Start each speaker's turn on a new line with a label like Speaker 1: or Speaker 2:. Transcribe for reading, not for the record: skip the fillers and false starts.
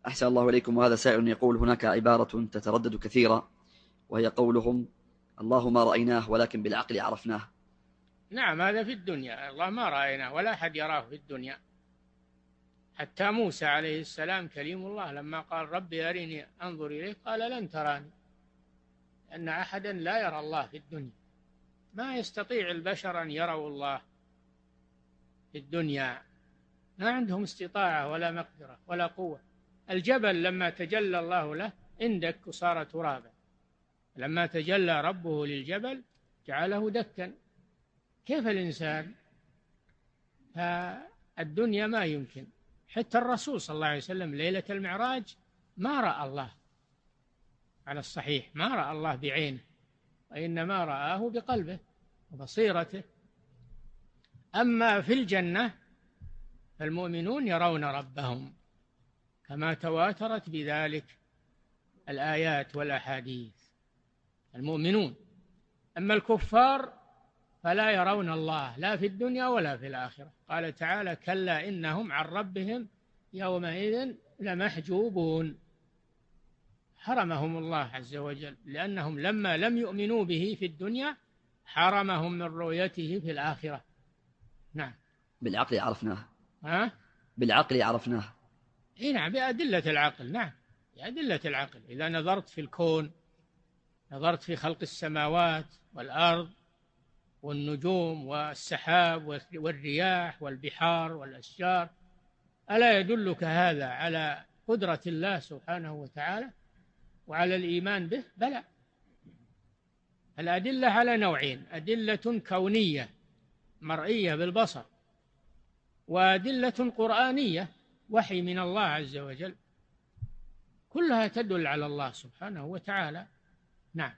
Speaker 1: أحسن الله إليكم. وهذا سائل يقول: هناك عبارة تتردد كثيرا، وهي قولهم: الله ما رأيناه ولكن بالعقل عرفناه.
Speaker 2: نعم، هذا في الدنيا، الله ما رأيناه ولا أحد يراه في الدنيا. حتى موسى عليه السلام كليم الله لما قال ربي أرني أنظر إليك قال لن تراني، أن أحدا لا يرى الله في الدنيا. ما يستطيع البشر أن يروا الله في الدنيا، ما عندهم استطاعة ولا مقدرة ولا قوة. الجبل لما تجلى الله له اندك وصار ترابا، لما تجلى ربه للجبل جعله دكا. كيف الإنسان؟ فالدنيا ما يمكن. حتى الرسول صلى الله عليه وسلم ليلة المعراج ما رأى الله على الصحيح، ما رأى الله بعينه، وإنما رآه بقلبه وبصيرته. أما في الجنة فالمؤمنون يرون ربهم كما تواترت بذلك الآيات والأحاديث، المؤمنون. أما الكفار فلا يرون الله لا في الدنيا ولا في الآخرة. قال تعالى: كلا إنهم عن ربهم يومئذ لمحجوبون. حرمهم الله عز وجل لأنهم لما لم يؤمنوا به في الدنيا حرمهم من رؤيته في الآخرة. نعم.
Speaker 1: بالعقل عرفناه.
Speaker 2: ها؟
Speaker 1: بالعقل عرفناه.
Speaker 2: إيه نعم، بأدلة العقل. نعم، بأدلة العقل. إذا نظرت في الكون، نظرت في خلق السماوات والأرض والنجوم والسحاب والرياح والبحار والأشجار، ألا يدلك هذا على قدرة الله سبحانه وتعالى وعلى الإيمان به؟ بلى. الأدلة على نوعين: أدلة كونية مرئية بالبصر، وأدلة قرآنية وحي من الله عز وجل، كلها تدل على الله سبحانه وتعالى. نعم.